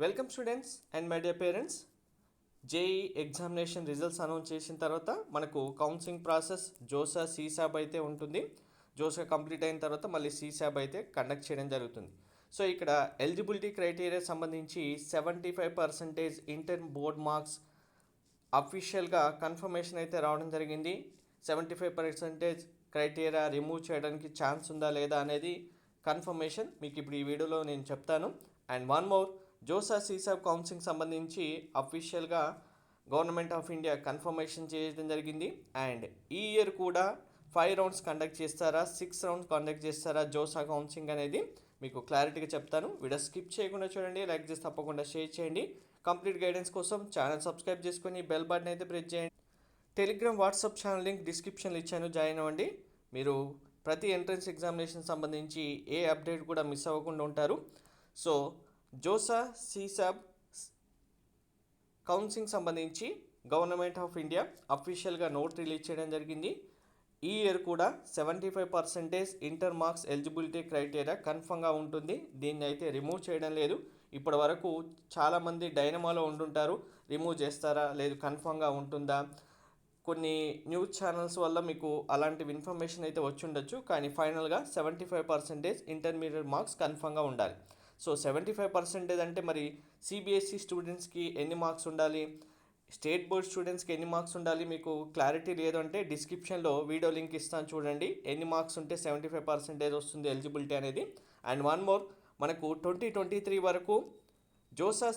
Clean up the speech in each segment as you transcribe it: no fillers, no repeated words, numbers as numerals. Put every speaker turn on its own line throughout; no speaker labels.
Welcome students and my dear parents. JEE examination results announce చేసిన తర్వాత మనకు counselling process JoSAA సీసాబ్ అయితే ఉంటుంది. జోసా కంప్లీట్ అయిన తర్వాత మళ్ళీ సీసాబ్ అయితే కండక్ట్ చేయడం జరుగుతుంది. సో ఇక్కడ ఎలిజిబిలిటీ క్రైటీరియా సంబంధించి 75% ఇంటర్ బోర్డ్ మార్క్స్ అఫీషియల్గా కన్ఫర్మేషన్ అయితే రావడం జరిగింది. 75% క్రైటీరియా రిమూవ్ చేయడానికి ఛాన్స్ ఉందా లేదా అనేది కన్ఫర్మేషన్ మీకు ఇప్పుడు ఈ వీడియోలో నేను చెప్తాను. And one more, JoSAA సీసాబ్ counselling సంబంధించి అఫీషియల్గా గవర్నమెంట్ ఆఫ్ ఇండియా కన్ఫర్మేషన్ చేయడం జరిగింది. అండ్ ఈ ఇయర్ కూడా 5 రౌండ్స్ కండక్ట్ చేస్తారా, 6 రౌండ్స్ కండక్ట్ చేస్తారా జోసా కౌన్సిలింగ్ అనేది మీకు క్లారిటీగా చెప్తాను. వీడియో స్కిప్ చేయకుండా చూడండి, లైక్ చేసి తప్పకుండా షేర్ చేయండి. కంప్లీట్ గైడెన్స్ కోసం ఛానల్ సబ్స్క్రైబ్ చేసుకొని బెల్ బటన్ అయితే ప్రెస్ చేయండి. టెలిగ్రామ్ వాట్సాప్ ఛానల్ లింక్ డిస్క్రిప్షన్లో ఇచ్చాను, జాయిన్ అవ్వండి. మీరు ప్రతి ఎంట్రన్స్ ఎగ్జామినేషన్ సంబంధించి ఏ అప్డేట్ కూడా మిస్ అవ్వకుండా ఉంటారు. సో జోసా సీసాబ్ కౌన్సిలింగ్ సంబంధించి గవర్నమెంట్ ఆఫ్ ఇండియా అఫీషియల్గా నోట్ రిలీజ్ చేయడం జరిగింది. ఈ ఇయర్ కూడా 75% ఇంటర్ మార్క్స్ ఎలిజిబిలిటీ క్రైటీరియా కన్ఫర్మ్గా ఉంటుంది. దీన్ని అయితే రిమూవ్ చేయడం లేదు. ఇప్పటి వరకు చాలామంది డైనమాలో ఉంటుంటారు, రిమూవ్ చేస్తారా లేదు కన్ఫర్మ్గా ఉంటుందా, కొన్ని న్యూస్ ఛానల్స్ వల్ల మీకు అలాంటి ఇన్ఫర్మేషన్ అయితే వచ్చి ఉండొచ్చు. కానీ ఫైనల్గా 75% ఇంటర్మీడియట్ మార్క్స్ కన్ఫర్మ్గా ఉండాలి. సో 75% అంటే మరి సిబిఎస్ఈ స్టూడెంట్స్కి ఎన్ని మార్క్స్ ఉండాలి, స్టేట్ బోర్డ్ స్టూడెంట్స్కి ఎన్ని మార్క్స్ ఉండాలి, మీకు క్లారిటీ లేదు అంటే డిస్క్రిప్షన్లో వీడియో లింక్ ఇస్తాను, చూడండి ఎన్ని మార్క్స్ ఉంటే 75% వస్తుంది ఎలిజిబిలిటీ అనేది. అండ్ వన్ మోర్, మనకు 2023 వరకు జోసా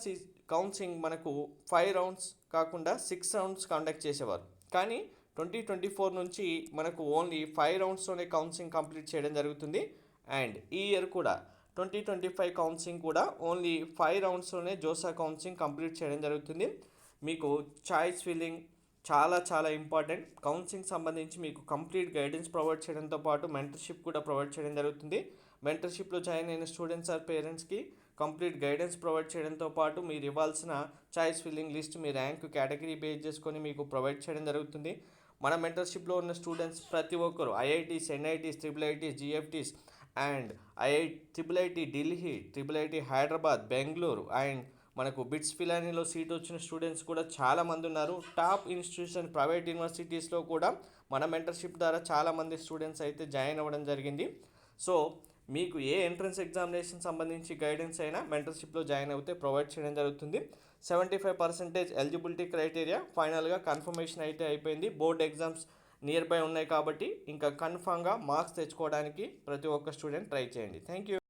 కౌన్సిలింగ్ మనకు 5 రౌండ్స్ కాకుండా 6 రౌండ్స్ కండక్ట్ చేసేవారు. కానీ 2024 నుంచి మనకు ఓన్లీ 5 రౌండ్స్లోనే కౌన్సిలింగ్ కంప్లీట్ చేయడం జరుగుతుంది. అండ్ ఈ ఇయర్ కూడా 2025 కౌన్సిలింగ్ కూడా ఓన్లీ 5 రౌండ్స్లోనే జోసా కౌన్సిలింగ్ కంప్లీట్ చేయడం జరుగుతుంది. మీకు చాయిస్ ఫిల్లింగ్ చాలా ఇంపార్టెంట్. కౌన్సిలింగ్ సంబంధించి మీకు కంప్లీట్ గైడెన్స్ ప్రొవైడ్ చేయడంతో పాటు మెంటర్షిప్ కూడా ప్రొవైడ్ చేయడం జరుగుతుంది. మెంటర్షిప్లో జాయిన్ అయిన స్టూడెంట్స్ ఆర్ పేరెంట్స్కి కంప్లీట్ గైడెన్స్ ప్రొవైడ్ చేయడంతో పాటు మీరు ఇవ్వాల్సిన చాయిస్ ఫిల్లింగ్ లిస్ట్ మీ ర్యాంక్ కేటగిరీ బేస్ చేసుకొని మీకు ప్రొవైడ్ చేయడం జరుగుతుంది. మన మెంటర్షిప్లో ఉన్న స్టూడెంట్స్ ప్రతి ఒక్కరు IITs, NITs, IITs, GFTs and IIT Delhi, IIT Hyderabad, Bengaluru and మనకు బిట్స్ పిలానీలో సీట్ వచ్చిన స్టూడెంట్స్ కూడా చాలామంది ఉన్నారు. టాప్ ఇన్స్టిట్యూషన్ ప్రైవేట్ యూనివర్సిటీస్లో కూడా మన మెంటర్షిప్ ద్వారా చాలామంది స్టూడెంట్స్ అయితే జాయిన్ అవ్వడం జరిగింది. సో మీకు ఏ ఎంట్రన్స్ ఎగ్జామినేషన్ సంబంధించి గైడెన్స్ అయినా మెంటర్షిప్లో జాయిన్ అవుతే ప్రొవైడ్ చేయడం జరుగుతుంది. 75% ఎలిజిబిలిటీ క్రైటీరియా ఫైనల్గా కన్ఫర్మేషన్ అయితే అయిపోయింది. బోర్డ్ ఎగ్జామ్స్ నియర్ బై ఉన్నాయి కాబట్టి ఇంకా కన్ఫామ్గా మార్క్స్ తెచ్చుకోవడానికి ప్రతి ఒక్క స్టూడెంట్ ట్రై చేయండి. Thank you.